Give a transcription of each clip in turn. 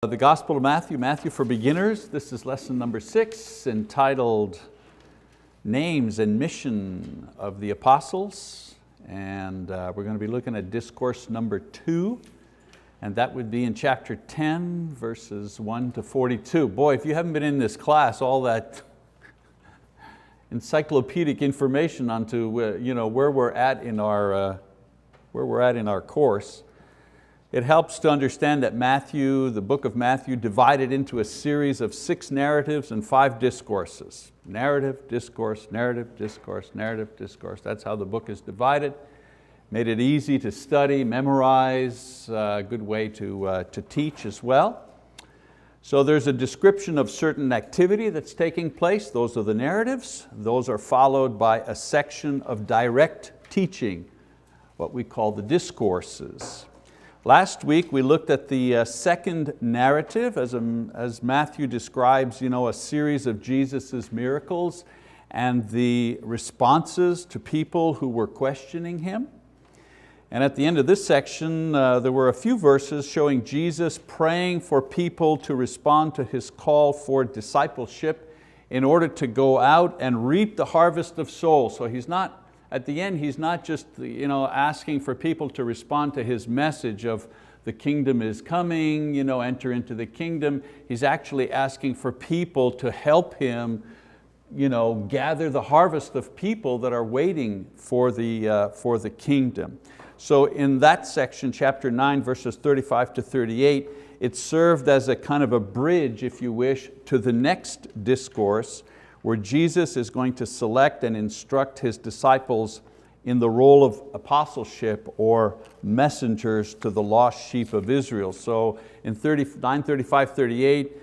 The Gospel of Matthew, Matthew for Beginners. This is lesson number 6, entitled Names and Mission of the Apostles. And we're going to be looking at discourse number 2, and that would be in chapter 10, verses 1 to 42. Boy, if you haven't been in this class, all that encyclopedic information onto where we're at in our course, it helps to understand that Matthew, the book of Matthew, divided into a series of 6 narratives and 5 discourses. Narrative, discourse, narrative, discourse, narrative, discourse. That's how the book is divided. Made it easy to study, memorize, a good way to teach as well. So there's a description of certain activity that's taking place. Those are the narratives. Those are followed by a section of direct teaching, what we call the discourses. Last week we looked at the second narrative as Matthew describes a series of Jesus' miracles and the responses to people who were questioning Him. And at the end of this section there were a few verses showing Jesus praying for people to respond to His call for discipleship in order to go out and reap the harvest of souls. So at the end, He's not just asking for people to respond to His message of the kingdom is coming, enter into the kingdom. He's actually asking for people to help Him gather the harvest of people that are waiting for the kingdom. So in that section, chapter 9, verses 35 to 38, it served as a kind of a bridge, if you wish, to the next discourse, where Jesus is going to select and instruct His disciples in the role of apostleship or messengers to the lost sheep of Israel. So in 9, 35, 38,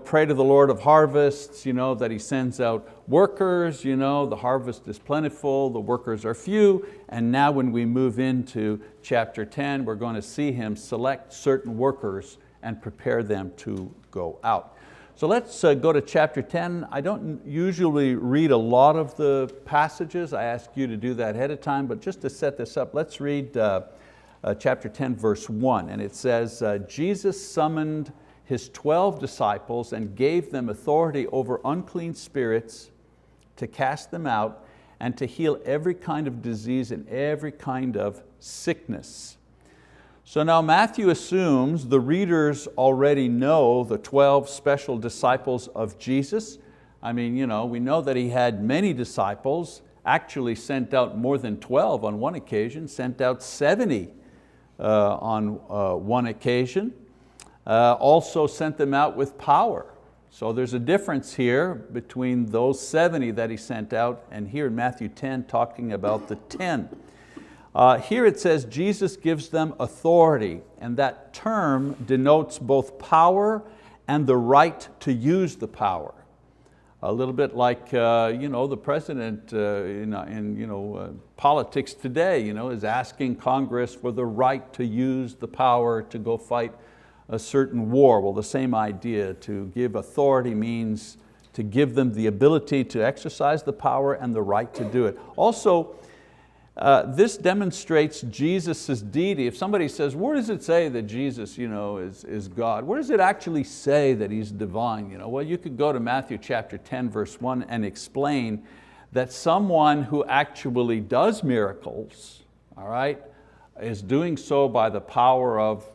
pray to the Lord of harvests, that He sends out workers, the harvest is plentiful, the workers are few. And now when we move into chapter 10, we're going to see Him select certain workers and prepare them to go out. So let's go to chapter 10. I don't usually read a lot of the passages. I ask you to do that ahead of time, but just to set this up, let's read chapter 10, verse 1. And it says, Jesus summoned His 12 disciples and gave them authority over unclean spirits to cast them out and to heal every kind of disease and every kind of sickness. So now Matthew assumes the readers already know the 12 special disciples of Jesus. I mean, we know that He had many disciples, actually sent out more than 12 on one occasion, sent out 70 on one occasion, also sent them out with power. So there's a difference here between those 70 that He sent out and here in Matthew 10 talking about the 10. Here it says Jesus gives them authority, and that term denotes both power and the right to use the power. A little bit like the president in politics today is asking Congress for the right to use the power to go fight a certain war. Well, the same idea, to give authority means to give them the ability to exercise the power and the right to do it. Also, this demonstrates Jesus' deity. If somebody says, where does it say that Jesus is God? Where does it actually say that He's divine? Well, you could go to Matthew chapter 10, verse 1 and explain that someone who actually does miracles, all right, is doing so by the power of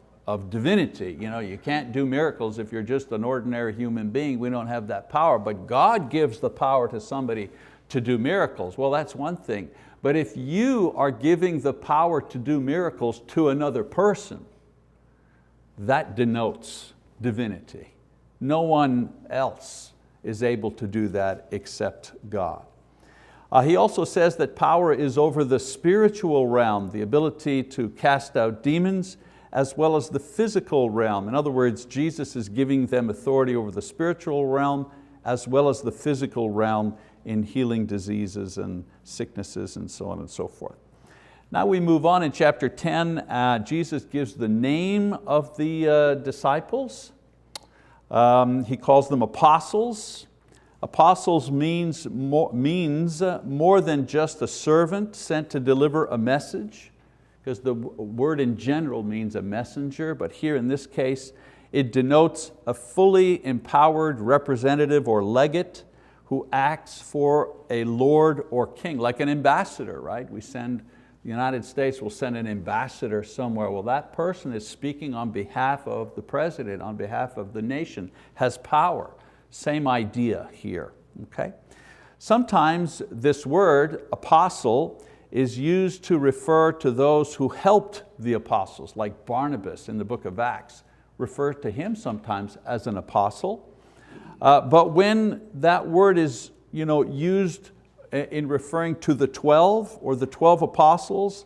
divinity. You can't do miracles if you're just an ordinary human being. We don't have that power, but God gives the power to somebody to do miracles. Well, that's one thing. But if you are giving the power to do miracles to another person, that denotes divinity. No one else is able to do that except God. He also says that power is over the spiritual realm, the ability to cast out demons, as well as the physical realm. In other words, Jesus is giving them authority over the spiritual realm as well as the physical realm in healing diseases and sicknesses and so on and so forth. Now we move on in chapter 10. Jesus gives the name of the disciples. He calls them apostles. Apostles means more than just a servant sent to deliver a message, because the word in general means a messenger, but here in this case It denotes a fully empowered representative or legate who acts for a lord or king, like an ambassador, right? The United States will send an ambassador somewhere. Well, that person is speaking on behalf of the president, on behalf of the nation, has power. Same idea here, okay? Sometimes this word, apostle, is used to refer to those who helped the apostles, like Barnabas in the book of Acts, refer to him sometimes as an apostle. But when that word is used in referring to the 12 or the 12 apostles,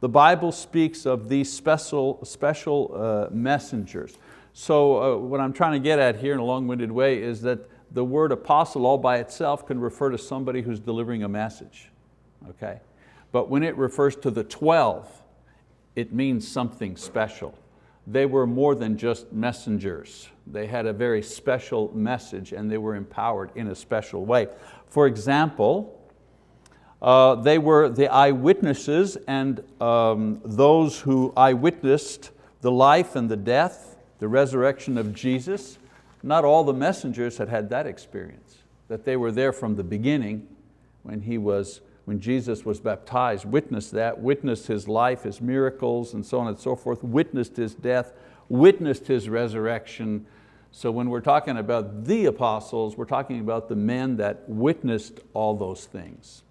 the Bible speaks of these special messengers. So what I'm trying to get at here in a long-winded way is that the word apostle all by itself can refer to somebody who's delivering a message, okay? But when it refers to the 12, it means something special. They were more than just messengers. They had a very special message and they were empowered in a special way. For example, they were the eyewitnesses and those who eyewitnessed the life and the death, the resurrection of Jesus. Not all the messengers had that experience, that they were there from the beginning when Jesus was baptized, witnessed that, witnessed His life, His miracles, and so on and so forth, witnessed His death, witnessed His resurrection. So when we're talking about the apostles, we're talking about the men that witnessed all those things.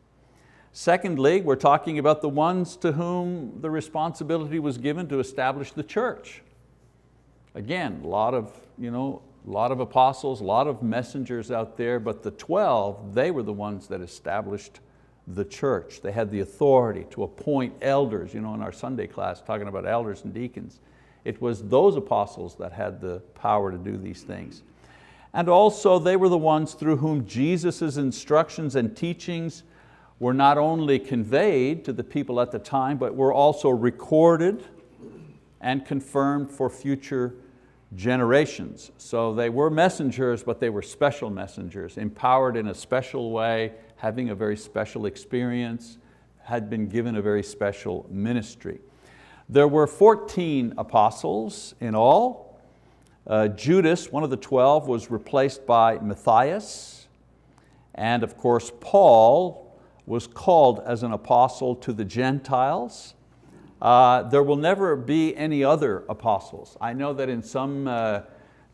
Secondly, we're talking about the ones to whom the responsibility was given to establish the church. Again, a lot of apostles, a lot of messengers out there, but the 12, they were the ones that established the church. They had the authority to appoint elders. In our Sunday class, talking about elders and deacons, it was those apostles that had the power to do these things. And also they were the ones through whom Jesus' instructions and teachings were not only conveyed to the people at the time, but were also recorded and confirmed for future generations. So they were messengers, but they were special messengers, empowered in a special way, having a very special experience, had been given a very special ministry. There were 14 apostles in all. Judas, one of the 12, was replaced by Matthias. And of course, Paul was called as an apostle to the Gentiles. There will never be any other apostles. I know that in some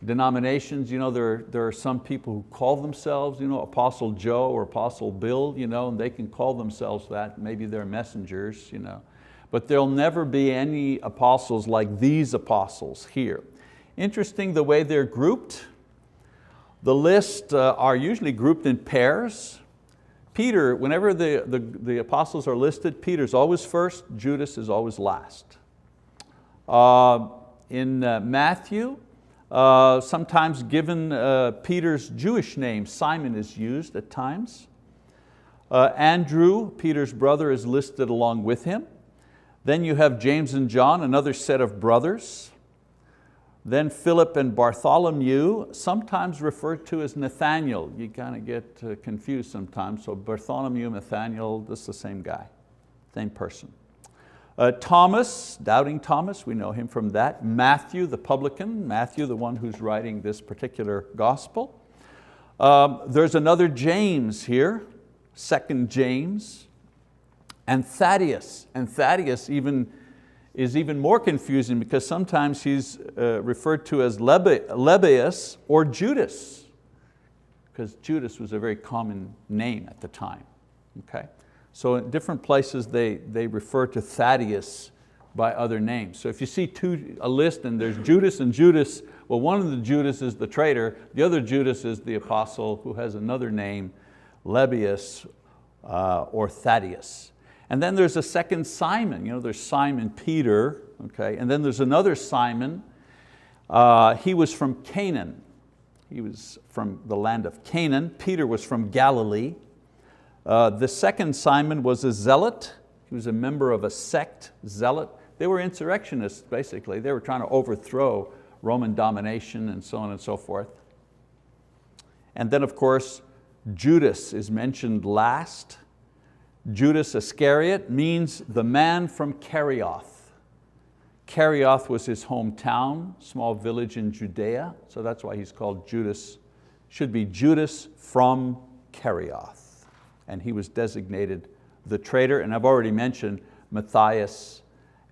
denominations, there are some people who call themselves Apostle Joe or Apostle Bill, and they can call themselves that. Maybe they're messengers. But there'll never be any apostles like these apostles here. Interesting the way they're grouped. The lists are usually grouped in pairs. Peter, whenever the apostles are listed, Peter's always first, Judas is always last. In Matthew, sometimes given Peter's Jewish name, Simon is used at times. Andrew, Peter's brother, is listed along with him. Then you have James and John, another set of brothers. Then Philip and Bartholomew, sometimes referred to as Nathaniel. You kind of get confused sometimes. So Bartholomew, Nathaniel, this is the same guy, same person. Thomas, doubting Thomas, we know him from that. Matthew, the publican, Matthew, the one who's writing this particular gospel. There's another James here, second James. And Thaddeus is even more confusing because sometimes he's referred to as Lebbaeus or Judas, because Judas was a very common name at the time. Okay? So in different places they refer to Thaddeus by other names. So if you see a list and there's Judas and Judas, well, one of the Judas is the traitor, the other Judas is the apostle who has another name, Lebbaeus or Thaddeus. And then there's a second Simon, there's Simon Peter, okay? And then there's another Simon. He was from Canaan. He was from the land of Canaan. Peter was from Galilee. The second Simon was a zealot. He was a member of a sect, zealot. They were insurrectionists, basically. They were trying to overthrow Roman domination and so on and so forth. And then of course, Judas is mentioned last. Judas Iscariot means the man from Kerioth. Kerioth was his hometown, small village in Judea, so that's why he's called Judas. Should be Judas from Kerioth. And he was designated the traitor, and I've already mentioned Matthias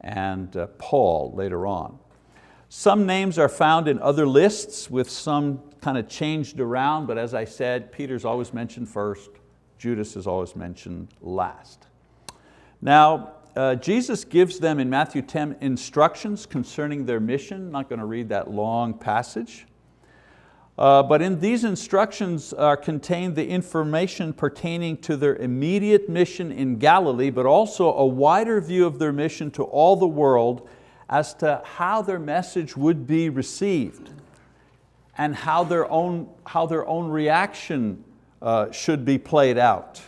and Paul later on. Some names are found in other lists with some kind of changed around, but as I said, Peter's always mentioned first, Judas is always mentioned last. Now, Jesus gives them in Matthew 10 instructions concerning their mission. I'm not going to read that long passage. But in these instructions are contained the information pertaining to their immediate mission in Galilee, but also a wider view of their mission to all the world as to how their message would be received and how their own reaction should be played out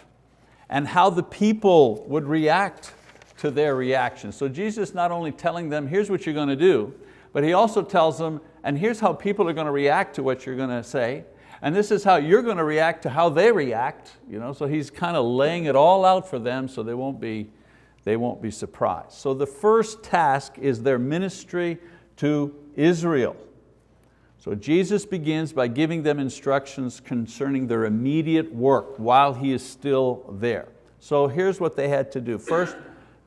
and how the people would react to their reaction. So Jesus not only telling them, here's what you're going to do, but He also tells them, and here's how people are going to react to what you're going to say, and this is how you're going to react to how they react. So He's kind of laying it all out for them so they won't be surprised. So the first task is their ministry to Israel. So Jesus begins by giving them instructions concerning their immediate work while He is still there. So here's what they had to do. First,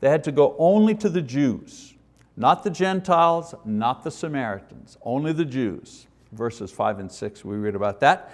they had to go only to the Jews, not the Gentiles, not the Samaritans, only the Jews. Verses 5 and 6, we read about that.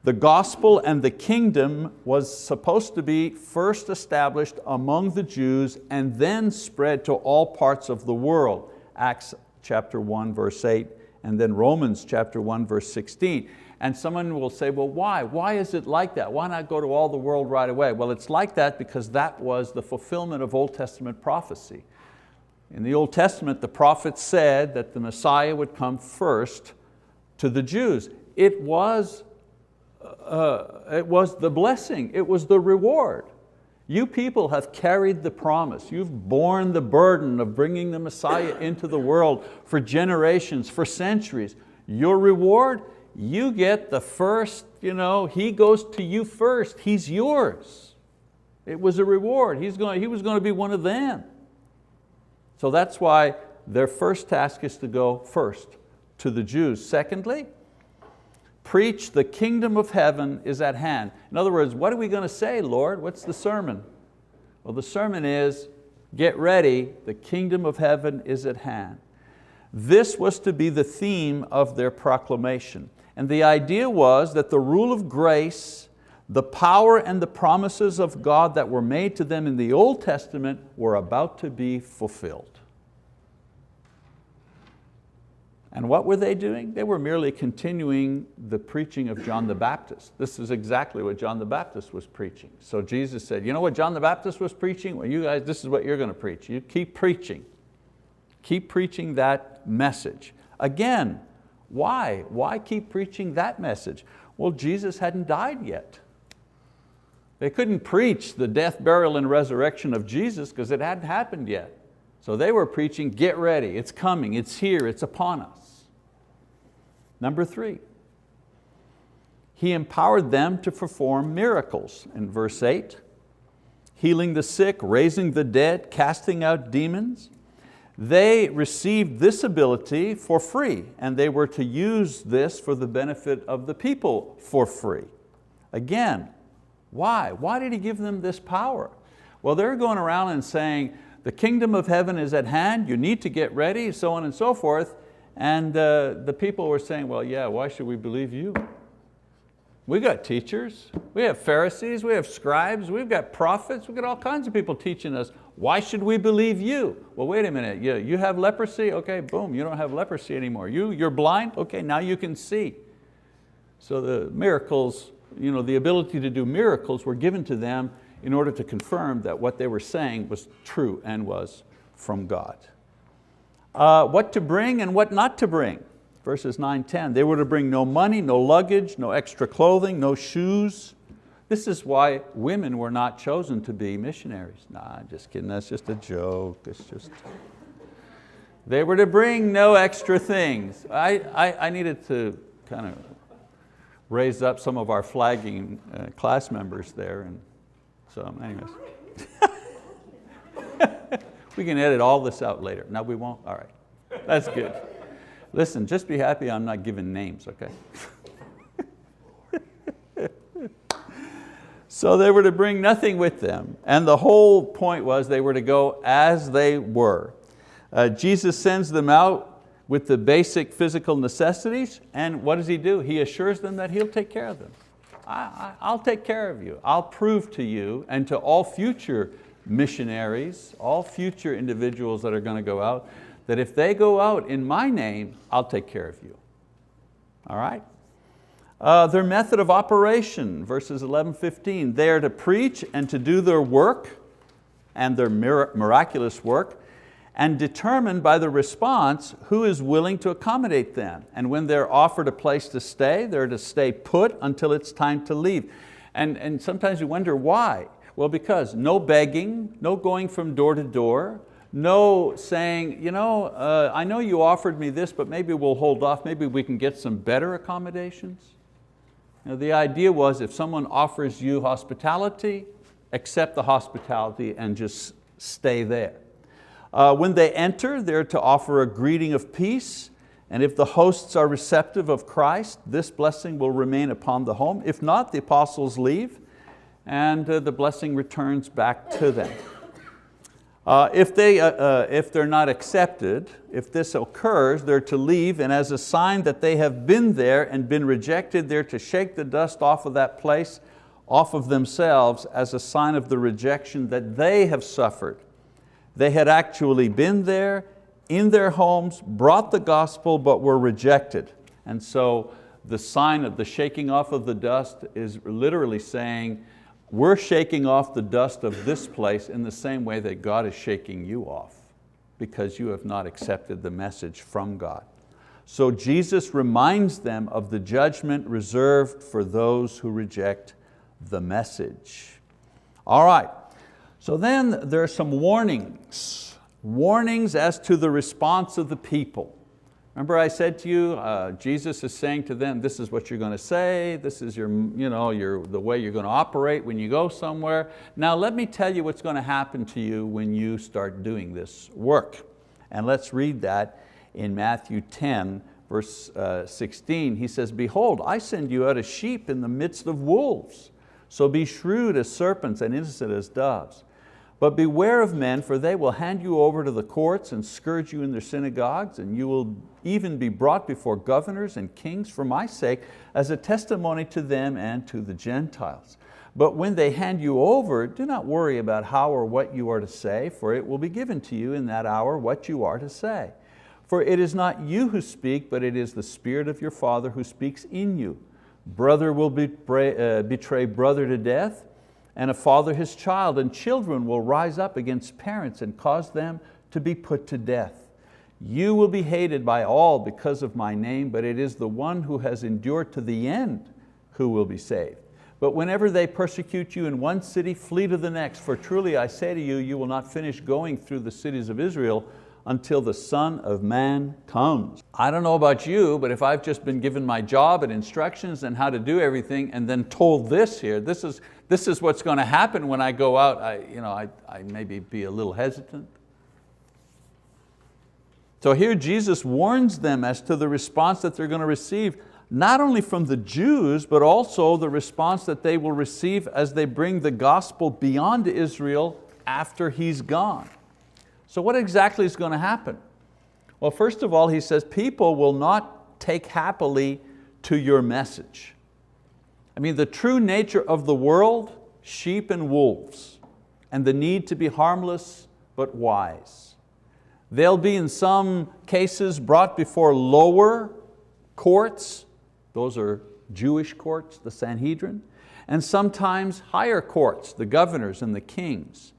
The gospel and the kingdom was supposed to be first established among the Jews and then spread to all parts of the world. Acts chapter 1 verse 8 and then Romans chapter 1 verse 16. And someone will say, well, why? Why is it like that? Why not go to all the world right away? Well, it's like that because that was the fulfillment of Old Testament prophecy. In the Old Testament, the prophets said that the Messiah would come first to the Jews. It was the blessing, it was the reward. You people have carried the promise. You've borne the burden of bringing the Messiah into the world for generations, for centuries. Your reward, you get the first, He goes to you first, He's yours. It was a reward, He was going to be one of them. So that's why their first task is to go first to the Jews. Secondly, preach the kingdom of heaven is at hand. In other words, what are we going to say, Lord? What's the sermon? Well, the sermon is, get ready, the kingdom of heaven is at hand. This was to be the theme of their proclamation. And the idea was that the rule of grace, the power and the promises of God that were made to them in the Old Testament were about to be fulfilled. And what were they doing? They were merely continuing the preaching of John the Baptist. This is exactly what John the Baptist was preaching. So Jesus said, you know what John the Baptist was preaching? Well, you guys, this is what you're going to preach. You keep preaching. Keep preaching that message. Again, why? Why keep preaching that message? Well, Jesus hadn't died yet. They couldn't preach the death, burial, and resurrection of Jesus because it hadn't happened yet. So they were preaching, get ready, it's coming, it's here, it's upon us. Number 3, He empowered them to perform miracles. In verse 8, healing the sick, raising the dead, casting out demons. They received this ability for free, and they were to use this for the benefit of the people for free. Again, why? Why did He give them this power? Well, they're going around and saying, the kingdom of heaven is at hand, you need to get ready, so on and so forth. And the people were saying, well, yeah, why should we believe you? We got teachers, we have Pharisees, we have scribes, we've got prophets, we've got all kinds of people teaching us. Why should we believe you? Well, wait a minute, you have leprosy? Okay, boom, you don't have leprosy anymore. You're blind? Okay, now you can see. So the miracles, the ability to do miracles were given to them in order to confirm that what they were saying was true and was from God. What to bring and what not to bring. Verses 9, 10, they were to bring no money, no luggage, no extra clothing, no shoes. This is why women were not chosen to be missionaries. Nah, just kidding, that's just a joke. They were to bring no extra things. I needed to kind of raise up some of our flagging class members there. And so anyways, we can edit all this out later. No, we won't, all right. That's good. Listen, just be happy I'm not giving names, okay? So they were to bring nothing with them. And the whole point was they were to go as they were. Jesus sends them out with the basic physical necessities, and what does He do? He assures them that He'll take care of them. I'll take care of you. I'll prove to you and to all future missionaries, all future individuals that are going to go out, that if they go out in my name, I'll take care of you. All right? Their method of operation, verses 11, 15, they are to preach and to do their work and their miraculous work, and determined by the response who is willing to accommodate them. And when they're offered a place to stay, they're to stay put until it's time to leave. And sometimes you wonder why. Well, because no begging, no going from door to door, no saying, I know you offered me this, but maybe we'll hold off, maybe we can get some better accommodations. The idea was if someone offers you hospitality, accept the hospitality and just stay there. When they enter, they're to offer a greeting of peace, and if the hosts are receptive of Christ, this blessing will remain upon the home. If not, the apostles leave, and the blessing returns back to them. If they're not accepted, if this occurs, they're to leave, and as a sign that they have been there and been rejected, they're to shake the dust off of that place, off of themselves, as a sign of the rejection that they have suffered. They had actually been there, in their homes, brought the gospel, but were rejected. And so the sign of the shaking off of the dust is literally saying, we're shaking off the dust of this place in the same way that God is shaking you off, because you have not accepted the message from God. So Jesus reminds them of the judgment reserved for those who reject the message. All right, so then there are some warnings. Warnings as to the response of the people. Remember I said to you, Jesus is saying to them, this is what you're going to say, this is the way you're going to operate when you go somewhere. Now let me tell you what's going to happen to you when you start doing this work. And let's read that in Matthew 10, verse 16. He says, behold, I send you out as sheep in the midst of wolves. So be shrewd as serpents and innocent as doves. But beware of men, for they will hand you over to the courts and scourge you in their synagogues, and you will even be brought before governors and kings for my sake, as a testimony to them and to the Gentiles. But when they hand you over, do not worry about how or what you are to say, for it will be given to you in that hour what you are to say. For it is not you who speak, but it is the Spirit of your Father who speaks in you. Brother will betray brother to death, and a father his child, and children will rise up against parents and cause them to be put to death. You will be hated by all because of my name, but it is the one who has endured to the end who will be saved. But whenever they persecute you in one city, flee to the next, for truly I say to you, you will not finish going through the cities of Israel until the Son of Man comes. I don't know about you, but if I've just been given my job and instructions and how to do everything and then told this here, this is what's going to happen when I go out, I maybe be a little hesitant. So here Jesus warns them as to the response that they're going to receive, not only from the Jews, but also the response that they will receive as they bring the gospel beyond Israel after He's gone. So what exactly is going to happen? Well, first of all, He says, people will not take happily to your message. I mean, the true nature of the world, sheep and wolves, and the need to be harmless but wise. They'll be in some cases brought before lower courts, those are Jewish courts, the Sanhedrin, and sometimes higher courts, the governors and the kings.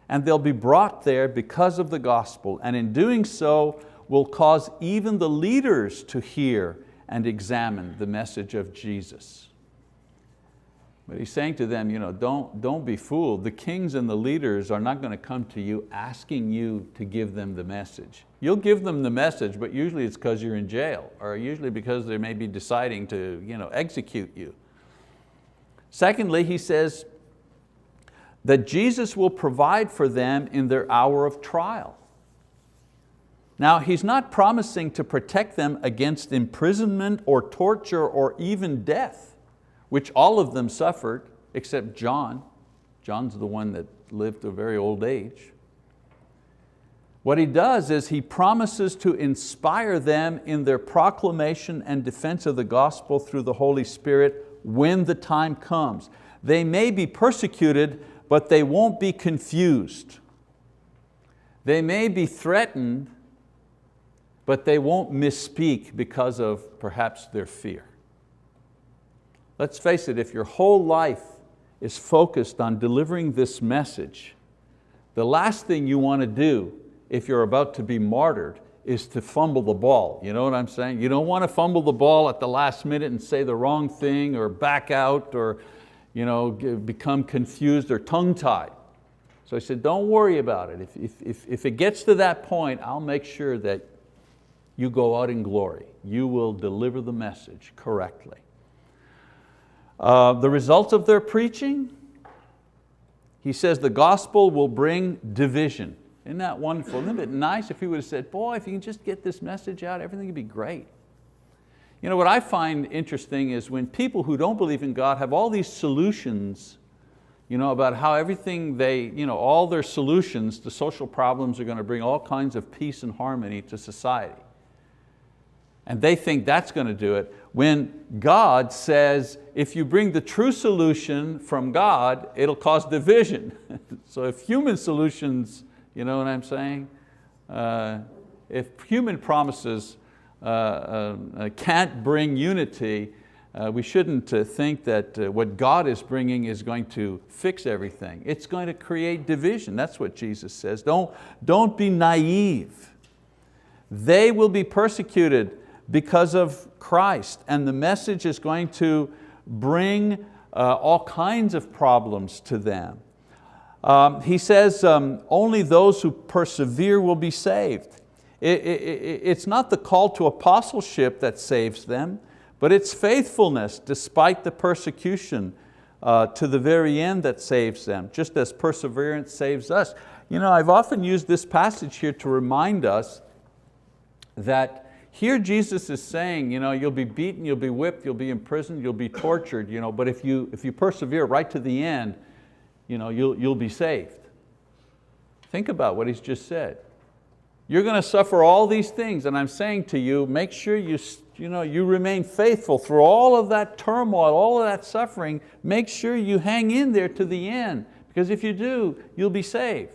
And they'll be brought there because of the gospel, and in doing so will cause even the leaders to hear and examine the message of Jesus. But He's saying to them, don't be fooled. The kings and the leaders are not going to come to you asking you to give them the message. You'll give them the message, but usually it's because you're in jail, or usually because they may be deciding to execute you. Secondly, He says that Jesus will provide for them in their hour of trial. Now, he's not promising to protect them against imprisonment or torture or even death, which all of them suffered except John. John's the one that lived to a very old age. What he does is he promises to inspire them in their proclamation and defense of the gospel through the Holy Spirit when the time comes. They may be persecuted, but they won't be confused. They may be threatened, but they won't misspeak because of perhaps their fear. Let's face it, if your whole life is focused on delivering this message, the last thing you want to do if you're about to be martyred is to fumble the ball. You know what I'm saying? You don't want to fumble the ball at the last minute and say the wrong thing or back out or become confused or tongue-tied. So I said, don't worry about it. If it gets to that point, I'll make sure that you go out in glory. You will deliver the message correctly. The results of their preaching, he says the gospel will bring division. Isn't that wonderful? Isn't it nice if he would have said, boy, if you can just get this message out, everything would be great. What I find interesting is when people who don't believe in God have all these solutions about how everything all their solutions to social problems are going to bring all kinds of peace and harmony to society. And they think that's going to do it, when God says, if you bring the true solution from God, it'll cause division. So if human solutions, you know what I'm saying? If human promises can't bring unity, we shouldn't think that what God is bringing is going to fix everything. It's going to create division. That's what Jesus says. Don't be naive. They will be persecuted because of Christ, and the message is going to bring all kinds of problems to them. He says only those who persevere will be saved. It's not the call to apostleship that saves them, but it's faithfulness despite the persecution to the very end that saves them, just as perseverance saves us. I've often used this passage here to remind us that here Jesus is saying, you'll be beaten, you'll be whipped, you'll be imprisoned, you'll be tortured, but if you persevere right to the end, you'll be saved. Think about what he's just said. You're going to suffer all these things, and I'm saying to you, make sure you remain faithful through all of that turmoil, all of that suffering. Make sure you hang in there to the end, because if you do, you'll be saved.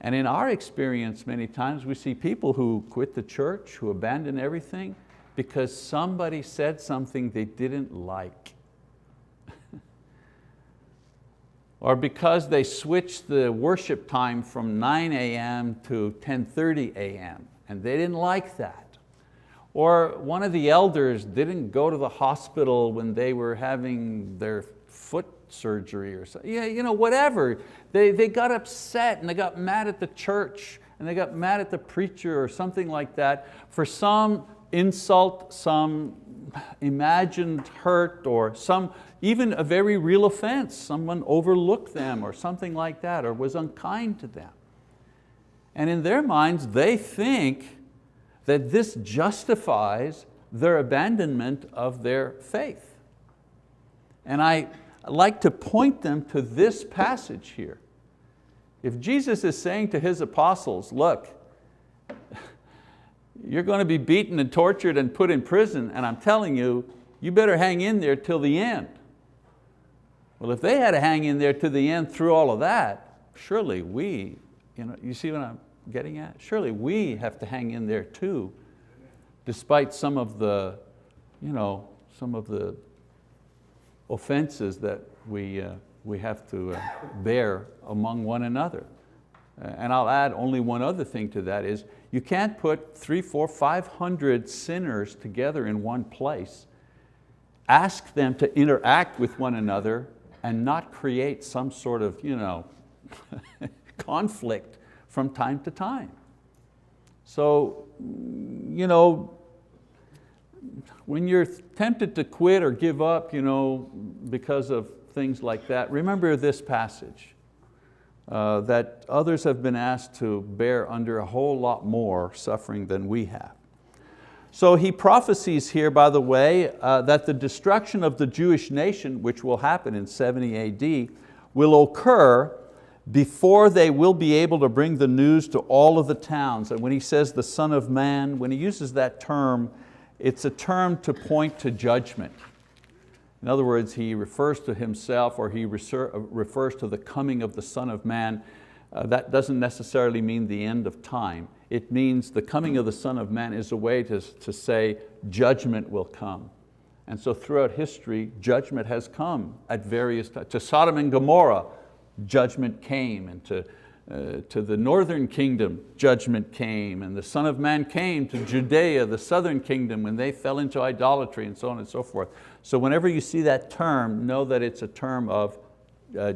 And in our experience, many times we see people who quit the church, who abandon everything, because somebody said something they didn't like. Or because they switched the worship time from 9 a.m. to 10:30 a.m. and they didn't like that. Or one of the elders didn't go to the hospital when they were having their foot surgery or something. Whatever. They got upset and they got mad at the church and they got mad at the preacher or something like that for some insult, some imagined hurt, or even a very real offense. Someone overlooked them or something like that, or was unkind to them. And in their minds, they think that this justifies their abandonment of their faith. And I like to point them to this passage here. If Jesus is saying to His apostles, look, you're going to be beaten and tortured and put in prison, and I'm telling you, you better hang in there till the end. Well, if they had to hang in there to the end through all of that, surely we, you see what I'm getting at? Surely we have to hang in there too, despite some of the offenses that we have to bear among one another. And I'll add only one other thing to that is, you can't put 300, 400, 500 sinners together in one place, ask them to interact with one another and not create some sort of conflict from time to time. So, when you're tempted to quit or give up because of things like that, remember this passage. that others have been asked to bear under a whole lot more suffering than we have. So he prophesies here, by the way, that the destruction of the Jewish nation, which will happen in 70 AD, will occur before they will be able to bring the news to all of the towns. And when he says the Son of Man, when he uses that term, it's a term to point to judgment. In other words, he refers to himself, or he refers to the coming of the Son of Man. That doesn't necessarily mean the end of time. It means the coming of the Son of Man is a way to say judgment will come. And so throughout history, judgment has come at various times. To Sodom and Gomorrah, judgment came, and to the northern kingdom, judgment came, and the Son of Man came to Judea, the southern kingdom, when they fell into idolatry, and so on and so forth. So whenever you see that term, know that it's a term of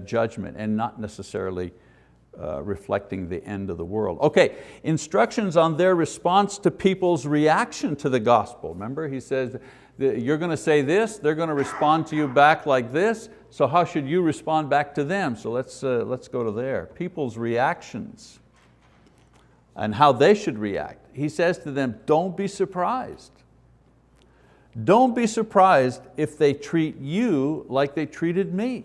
judgment and not necessarily reflecting the end of the world. Okay, instructions on their response to people's reaction to the gospel. Remember, he says, you're going to say this, they're going to respond to you back like this, so how should you respond back to them? So let's go to there. People's reactions and how they should react. He says to them, don't be surprised. Don't be surprised if they treat you like they treated me.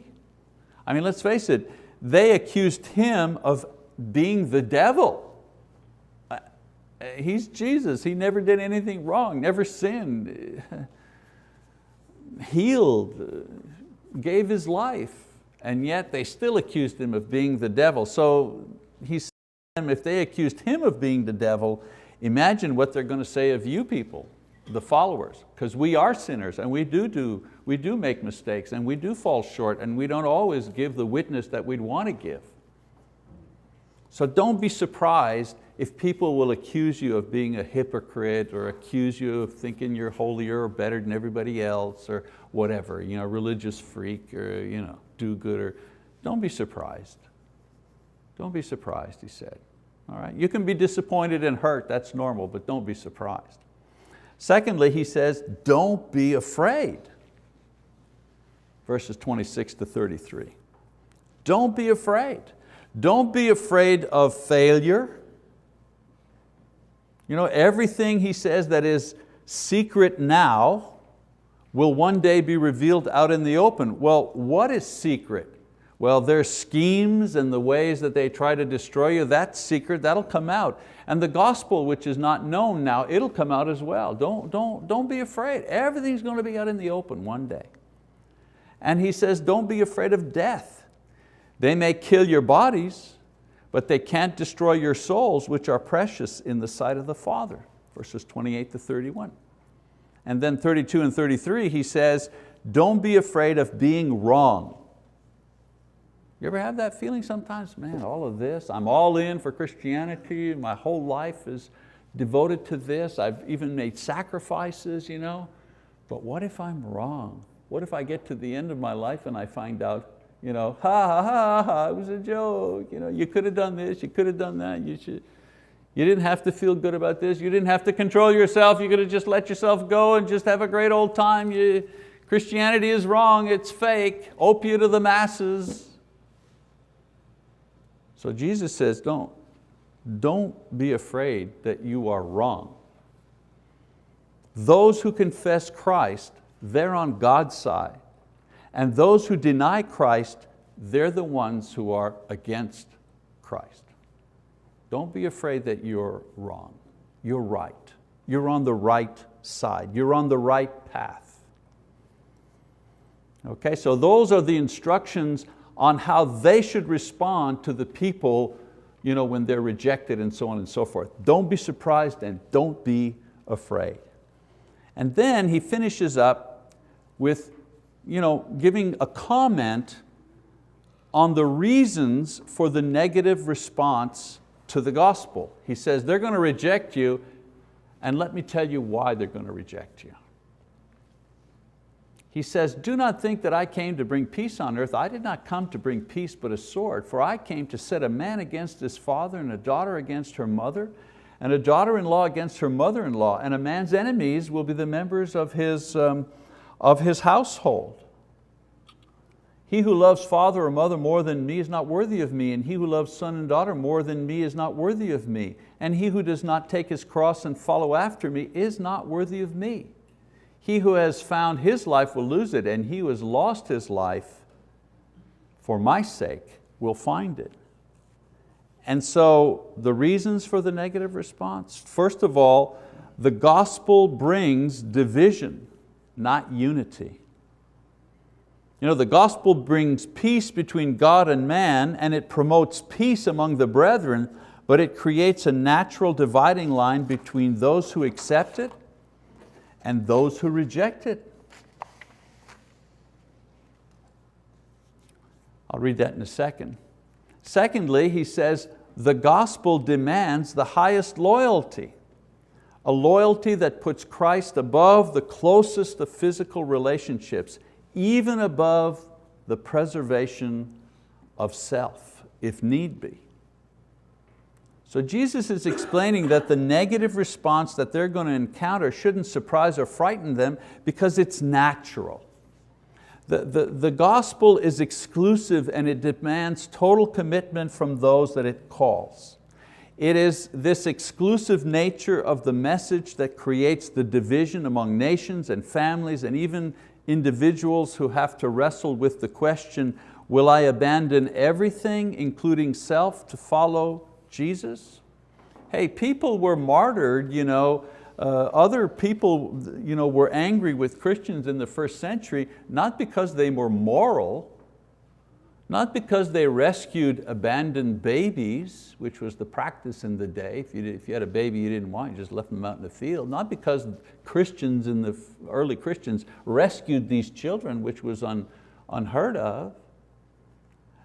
I mean, let's face it, they accused him of being the devil. He's Jesus, he never did anything wrong, never sinned, healed, gave his life, and yet they still accused him of being the devil. So he said to them, if they accused him of being the devil, imagine what they're going to say of you people, the followers, because we are sinners and we do make mistakes and we do fall short and we don't always give the witness that we'd want to give. So don't be surprised if people will accuse you of being a hypocrite or accuse you of thinking you're holier or better than everybody else or whatever, religious freak or do-gooder. Don't be surprised. Don't be surprised, he said. All right? You can be disappointed and hurt, that's normal, but don't be surprised. Secondly, he says, don't be afraid. Verses 26 to 33. Don't be afraid. Don't be afraid of failure. Everything he says that is secret now will one day be revealed out in the open. Well, what is secret? Well, their schemes and the ways that they try to destroy you, that's secret, that'll come out. And the gospel, which is not known now, it'll come out as well. Don't be afraid. Everything's going to be out in the open one day. And he says, don't be afraid of death. They may kill your bodies, but they can't destroy your souls, which are precious in the sight of the Father. Verses 28 to 31. And then 32 and 33, he says, don't be afraid of being wrong. You ever have that feeling sometimes? Man, all of this, I'm all in for Christianity, my whole life is devoted to this, I've even made sacrifices, but what if I'm wrong? What if I get to the end of my life and I find out, ha ha ha ha, it was a joke, you could have done this, you could have done that, you didn't have to feel good about this, you didn't have to control yourself, you could have just let yourself go and just have a great old time. Christianity is wrong, it's fake, opiate of the masses. So Jesus says, don't be afraid that you are wrong. Those who confess Christ, they're on God's side. And those who deny Christ, they're the ones who are against Christ. Don't be afraid that you're wrong. You're right. You're on the right side. You're on the right path. Okay, so those are the instructions on how they should respond to the people when they're rejected and so on and so forth. Don't be surprised and don't be afraid. And then he finishes up with giving a comment on the reasons for the negative response to the gospel. He says, they're going to reject you, and let me tell you why they're going to reject you. He says, do not think that I came to bring peace on earth. I did not come to bring peace but a sword, for I came to set a man against his father, and a daughter against her mother, and a daughter-in-law against her mother-in-law, and a man's enemies will be the members of his household. He who loves father or mother more than me is not worthy of me, and he who loves son and daughter more than me is not worthy of me. And he who does not take his cross and follow after me is not worthy of me. He who has found his life will lose it, and he who has lost his life for my sake will find it. And so the reasons for the negative response, first of all, the gospel brings division, not unity. You know, the gospel brings peace between God and man, and it promotes peace among the brethren, but it creates a natural dividing line between those who accept it and those who reject it. I'll read that in a second. Secondly, he says, the gospel demands the highest loyalty, a loyalty that puts Christ above the closest of physical relationships, even above the preservation of self, if need be. So Jesus is explaining that the negative response that they're going to encounter shouldn't surprise or frighten them because it's natural. The gospel is exclusive and it demands total commitment from those that it calls. It is this exclusive nature of the message that creates the division among nations and families and even individuals who have to wrestle with the question, will I abandon everything, including self, to follow Jesus? Hey, people were martyred, other people were angry with Christians in the first century, not because they were moral, not because they rescued abandoned babies, which was the practice in the day. If you had a baby you didn't want, you just left them out in the field. Not because Christians in the early Christians rescued these children, which was unheard of.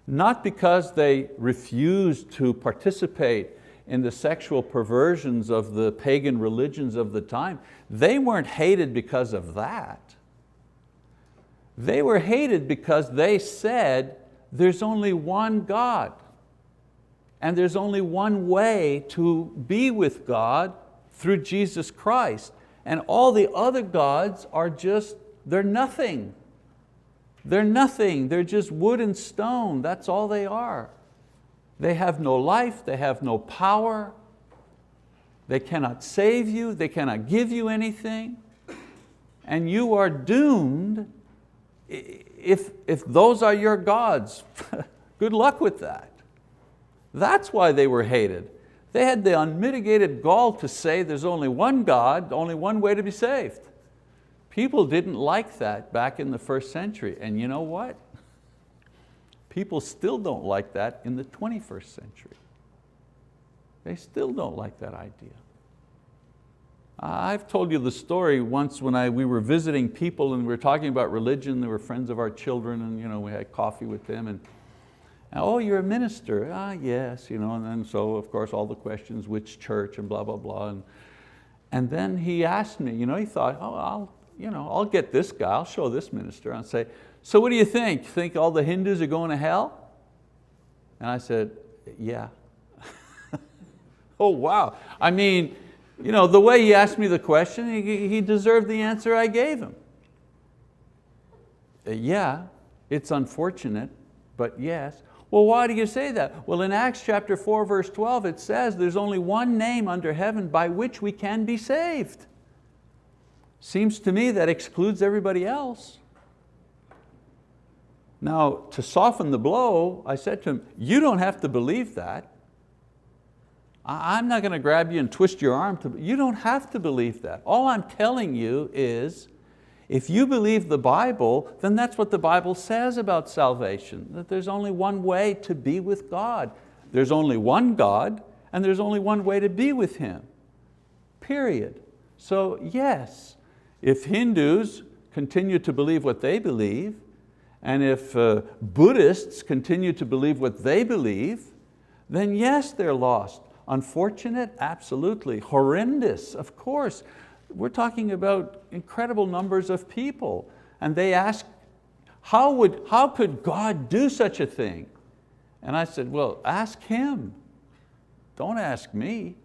Not because they refused to participate in the sexual perversions of the pagan religions of the time. They weren't hated because of that. They were hated because they said, there's only one God, and there's only one way to be with God through Jesus Christ. And all the other gods are just, they're nothing. They're nothing, they're just wood and stone, that's all they are. They have no life, they have no power, they cannot save you, they cannot give you anything, and you are doomed if those are your gods. Good luck with that. That's why they were hated. They had the unmitigated gall to say there's only one God, only one way to be saved. People didn't like that back in the first century, and you know what? People still don't like that in the 21st century. They still don't like that idea. I've told you the story once when we were visiting people and we were talking about religion. They were friends of our children, and we had coffee with them. And oh, you're a minister? Yes. And then so of course all the questions, which church and blah, blah, blah. And then he asked me, he thought, oh, I'll get this guy, I'll show this minister. I'll say, so what do you think? You think all the Hindus are going to hell? And I said, yeah. Oh, wow. I mean, the way he asked me the question, he deserved the answer I gave him. Yeah, it's unfortunate, but yes. Well, why do you say that? Well, in Acts chapter 4, verse 12, it says there's only one name under heaven by which we can be saved. Seems to me that excludes everybody else. Now, to soften the blow, I said to him, you don't have to believe that. I'm not going to grab you and twist your arm. You don't have to believe that. All I'm telling you is, if you believe the Bible, then that's what the Bible says about salvation, that there's only one way to be with God. There's only one God, and there's only one way to be with Him, period. So yes, if Hindus continue to believe what they believe, and if Buddhists continue to believe what they believe, then yes, they're lost. Unfortunate? Absolutely. Horrendous? Of course. We're talking about incredible numbers of people. And they ask, how could God do such a thing? And I said, well, ask Him. Don't ask me.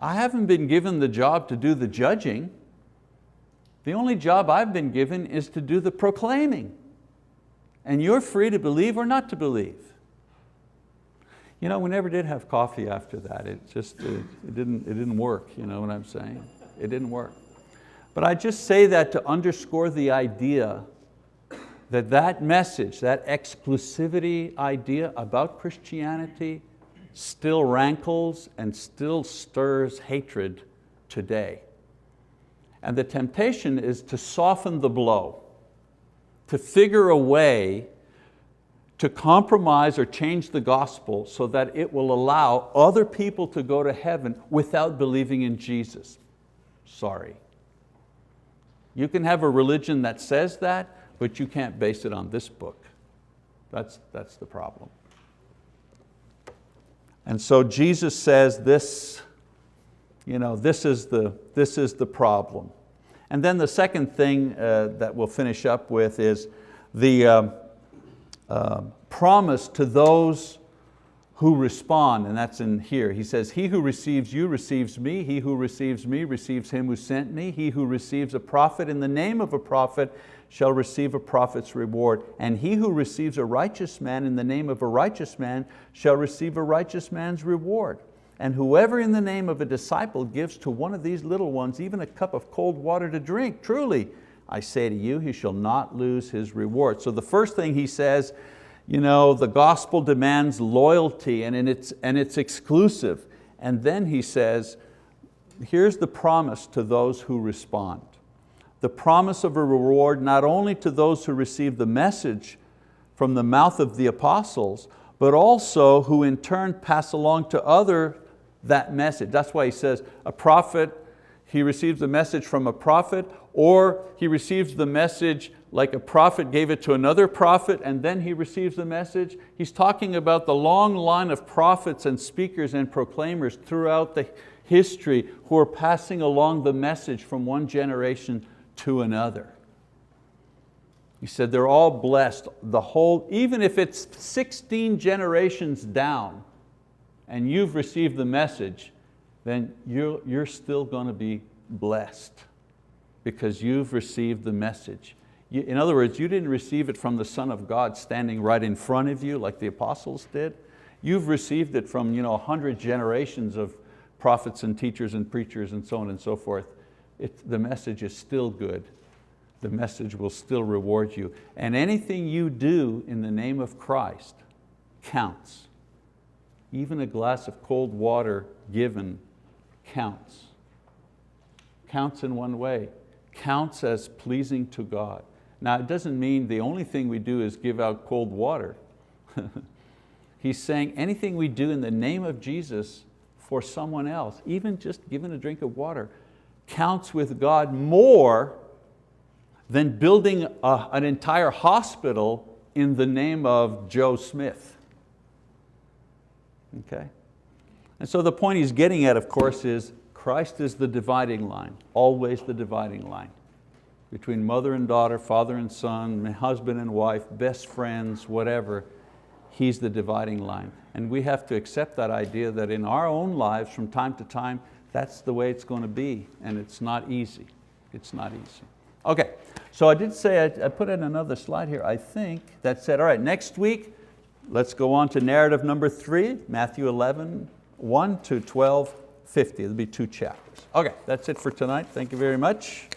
I haven't been given the job to do the judging. The only job I've been given is to do the proclaiming. And you're free to believe or not to believe. You know, we never did have coffee after that. It didn't work, you know what I'm saying? It didn't work. But I just say that to underscore the idea that that message, that exclusivity idea about Christianity still rankles and still stirs hatred today. And the temptation is to soften the blow, to figure a way to compromise or change the gospel so that it will allow other people to go to heaven without believing in Jesus. Sorry. You can have a religion that says that, but you can't base it on this book. That's the problem. And so Jesus says this, this is the problem. And then the second thing that we'll finish up with is the promise to those who respond, and that's in here. He says, he who receives you receives me, he who receives me receives him who sent me, he who receives a prophet in the name of a prophet shall receive a prophet's reward, and he who receives a righteous man in the name of a righteous man shall receive a righteous man's reward. And whoever in the name of a disciple gives to one of these little ones even a cup of cold water to drink, truly, I say to you, he shall not lose his reward. So the first thing he says, the gospel demands loyalty and it's exclusive. And then he says, here's the promise to those who respond. The promise of a reward not only to those who receive the message from the mouth of the apostles, but also who in turn pass along to others that message. That's why he says a prophet, he receives the message from a prophet, or he receives the message like a prophet gave it to another prophet and then he receives the message. He's talking about the long line of prophets and speakers and proclaimers throughout the history who are passing along the message from one generation to another. He said they're all blessed, even if it's 16 generations down and you've received the message, then you're still going to be blessed because you've received the message. In other words, you didn't receive it from the Son of God standing right in front of you like the apostles did. You've received it from 100 generations of prophets and teachers and preachers and so on and so forth. The message is still good. The message will still reward you. And anything you do in the name of Christ counts. Even a glass of cold water given counts. Counts in one way. Counts as pleasing to God. Now it doesn't mean the only thing we do is give out cold water. He's saying anything we do in the name of Jesus for someone else, even just giving a drink of water, counts with God more than building an entire hospital in the name of Joe Smith. Okay? And so the point he's getting at, of course, is Christ is the dividing line, always the dividing line. Between mother and daughter, father and son, husband and wife, best friends, whatever, He's the dividing line. And we have to accept that idea that in our own lives from time to time, that's the way it's going to be, and it's not easy. It's not easy. Okay, so I did say, I put in another slide here, I think, that said, all right, next week, let's go on to narrative number 3, Matthew 11, 1 to 12, 50. There'll be 2 chapters. Okay, that's it for tonight. Thank you very much.